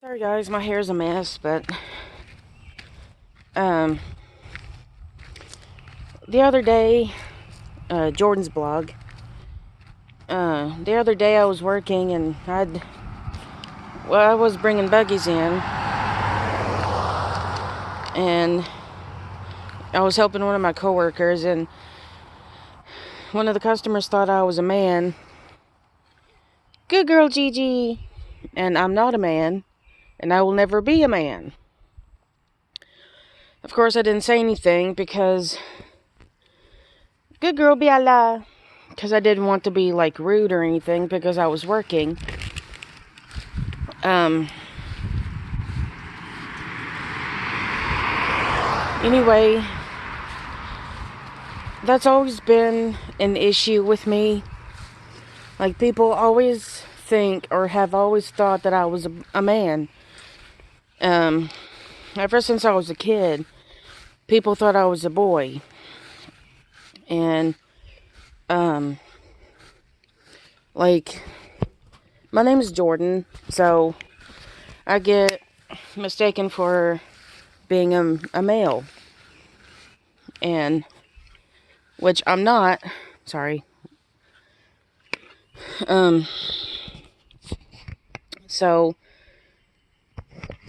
Sorry guys, my hair's a mess, but um the other day, Jordan's blog. The other day I was working and I was bringing buggies in, and I was helping one of my coworkers, and one of the customers thought I was a man. Good girl, Gigi. And I'm not a man, and I will never be a man. Of course, I didn't say anything because good girl, Biala. Because I didn't want to be like rude or anything because I was working. Anyway, that's always been an issue with me. Like, people always think or have always thought that I was a man. Ever since I was a kid, people thought I was a boy. And, like, my name is Jordan, so I get mistaken for being a male. And, which I'm not. Sorry. So,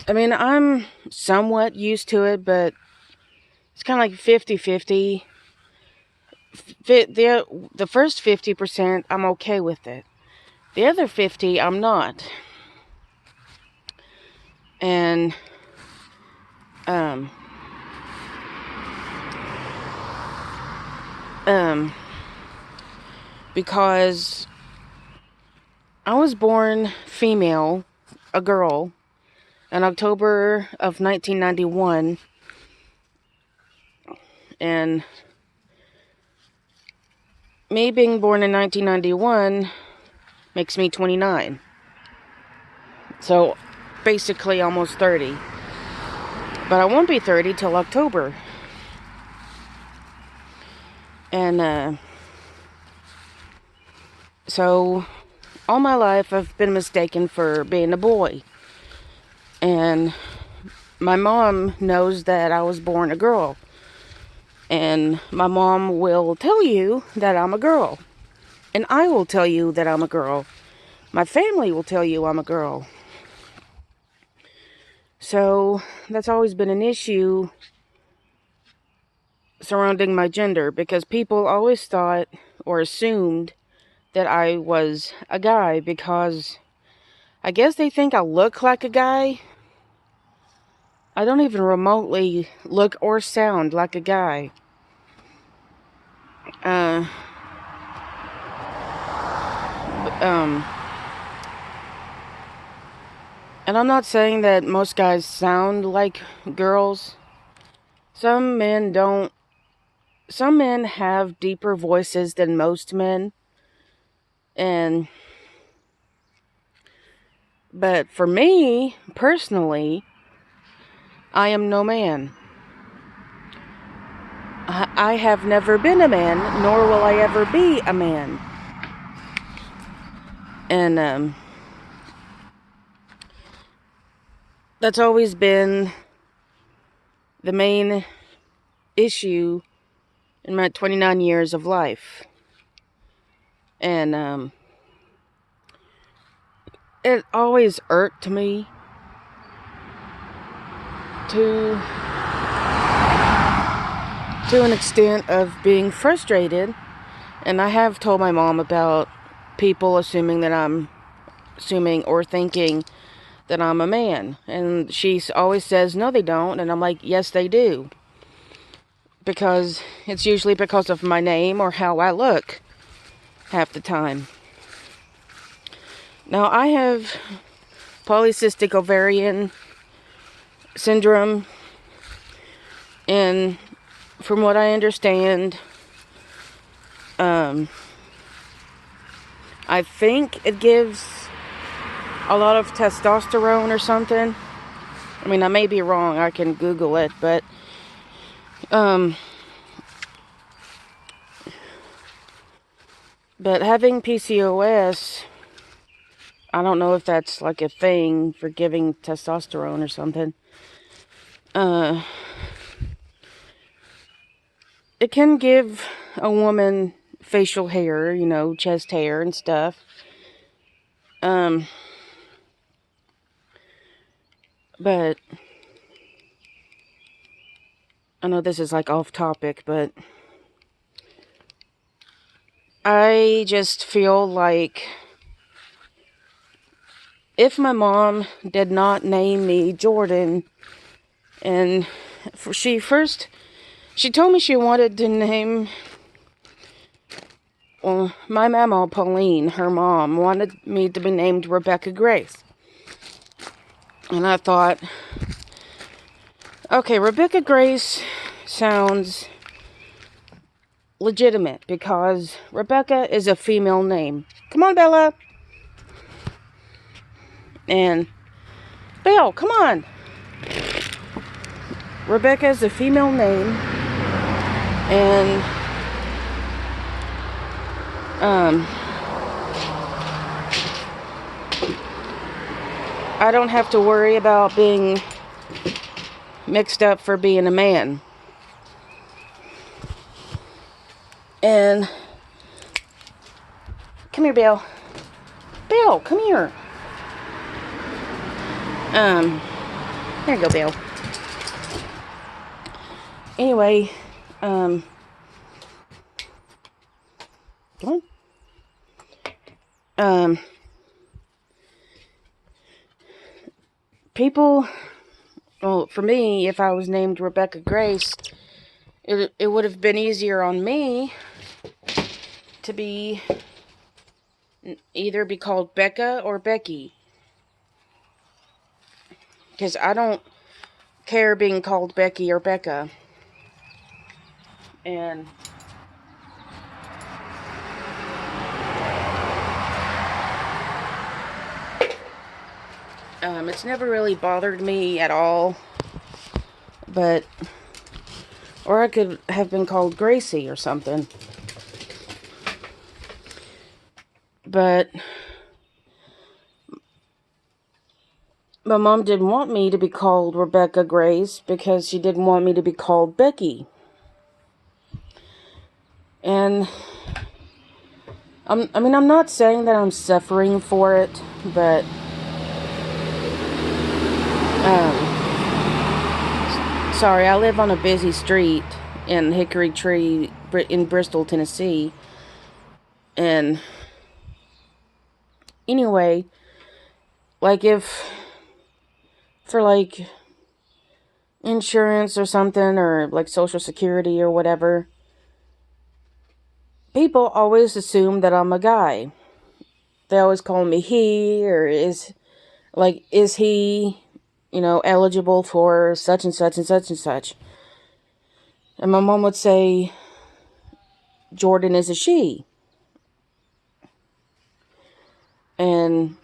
I mean, I'm somewhat used to it, but it's kind of like 50-50. The first 50%, I'm okay with it. The other 50, I'm not. And, because I was born female, a girl, in October of 1991, and me being born in 1991 makes me 29. So, basically almost 30. But I won't be 30 till October. And, so, all my life I've been mistaken for being a boy. And my mom knows that I was born a girl. And my mom will tell you that I'm a girl. And I will tell you that I'm a girl. My family will tell you I'm a girl. So, that's always been an issue surrounding my gender, because people always thought or assumed that I was a guy because I guess they think I look like a guy. I don't even remotely look or sound like a guy. And I'm not saying that most guys sound like girls. Some men don't. Some men have deeper voices than most men. But for me, personally, I am no man. I have never been a man, nor will I ever be a man. And, that's always been the main issue in my 29 years of life. And, it always irked me to an extent of being frustrated. And I have told my mom about people assuming or thinking that I'm a man. And she always says, no, they don't. And I'm like, yes, they do. Because it's usually because of my name or how I look half the time. Now, I have polycystic ovarian syndrome, and from what I understand, I think it gives a lot of testosterone or something. I mean, I may be wrong. I can Google it, but having PCOS I don't know if that's like a thing for giving testosterone or something. It can give a woman facial hair, chest hair and stuff. But I know this is like off topic, but I just feel like if my mom did not name me Jordan, and she told me she wanted to name, well, my mama, Pauline, her mom, wanted me to be named Rebecca Grace. And I thought, okay, Rebecca Grace sounds legitimate because Rebecca is a female name. Come on, Bella. And Bill, come on. Rebecca is a female name. And I don't have to worry about being mixed up for being a man. And come here, Bill. Bill, come here. There you go, Bill. Anyway, come on. People, well, for me, if I was named Rebecca Grace, it would have been easier on me to either be called Becca or Becky. Because I don't care being called Becky or Becca. And it's never really bothered me at all. But, or I could have been called Gracie or something. But my mom didn't want me to be called Rebecca Grace because she didn't want me to be called Becky. And I'm not saying that I'm suffering for it, but sorry, I live on a busy street in Hickory Tree in Bristol, Tennessee. And anyway, like if for like insurance or something, or like Social Security or whatever, people always assume that I'm a guy. They always call me he, or is he, eligible for such and such and such and such. And my mom would say, Jordan is a she. And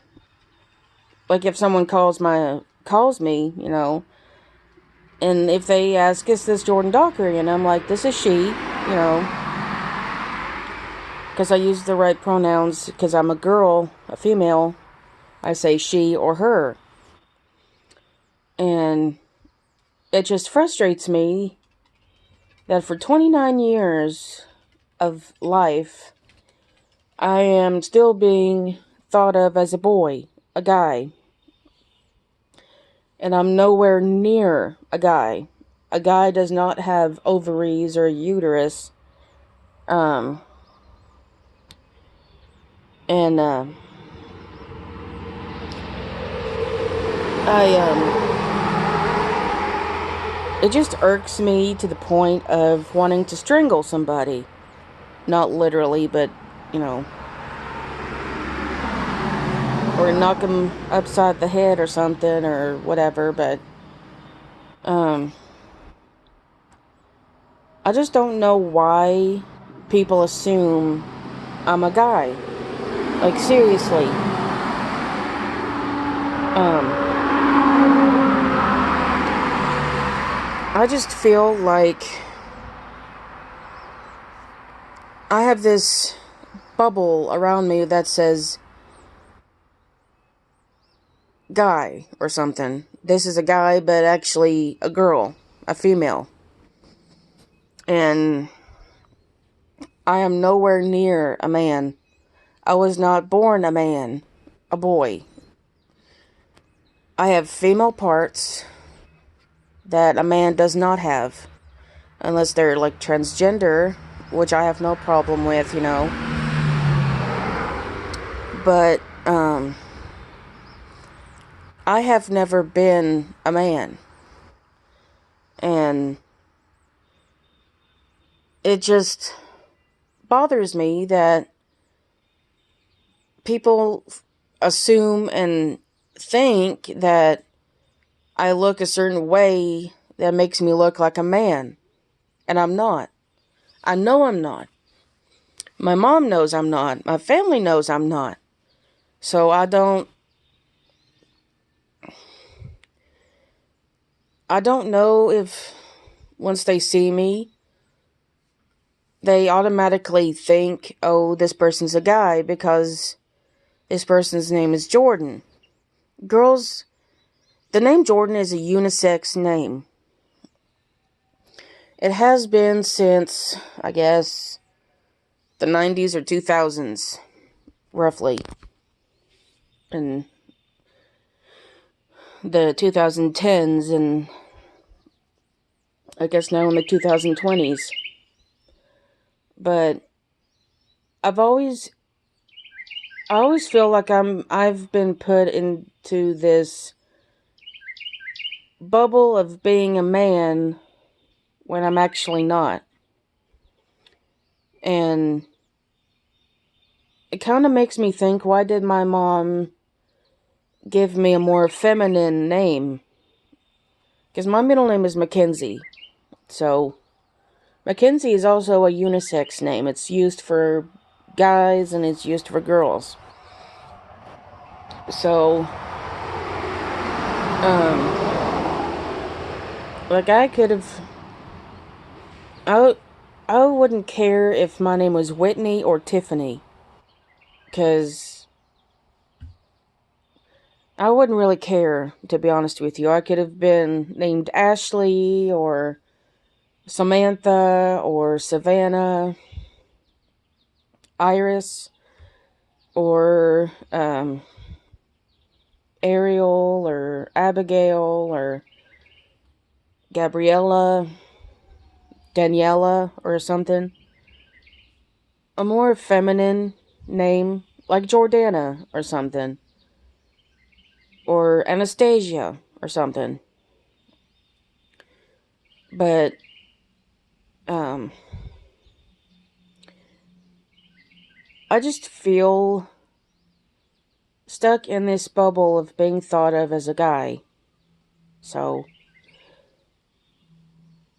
like if someone calls me, and if they ask, is this Jordan Dockery? And I'm like, this is she, because I use the right pronouns, because I'm a girl, a female, I say she or her. And it just frustrates me that for 29 years of life, I am still being thought of as a boy, a guy. And I'm nowhere near a guy. A guy does not have ovaries or uterus. It just irks me to the point of wanting to strangle somebody. Not literally, but, or knock them upside the head or something, or whatever, but, I just don't know why people assume I'm a guy. Like, seriously. I just feel like I have this bubble around me that says guy or something. This is a guy, but actually a girl, a female. And I am nowhere near a man. I was not born a man, a boy. I have female parts that a man does not have. Unless they're like transgender, which I have no problem with, But, I have never been a man. And it just bothers me that people assume and think that I look a certain way that makes me look like a man. And I'm not. I know I'm not. My mom knows I'm not. My family knows I'm not. So I don't know if once they see me, they automatically think, oh, this person's a guy because this person's name is Jordan. Girls, the name Jordan is a unisex name. It has been since, I guess, the 90s or 2000s, roughly. And the 2010s, and I guess now in the 2020s. But I always feel like I've been put into this bubble of being a man when I'm actually not. And it kind of makes me think, why did my mom give me a more feminine name? Because my middle name is Mackenzie. So, Mackenzie is also a unisex name. It's used for guys and it's used for girls. So, like I could have... I wouldn't care if my name was Whitney or Tiffany. Because I wouldn't really care, to be honest with you. I could have been named Ashley or Samantha or Savannah, Iris, or Ariel or Abigail or Gabriella, Daniela, or something. A more feminine name, like Jordana or something. Or Anastasia or something. But, I just feel stuck in this bubble of being thought of as a guy. So,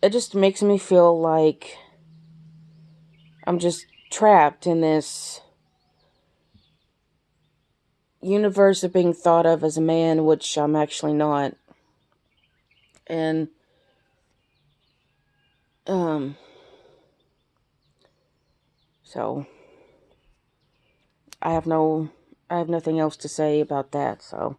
it just makes me feel like I'm just trapped in this universe of being thought of as a man, which I'm actually not. And, so, I have nothing else to say about that, so.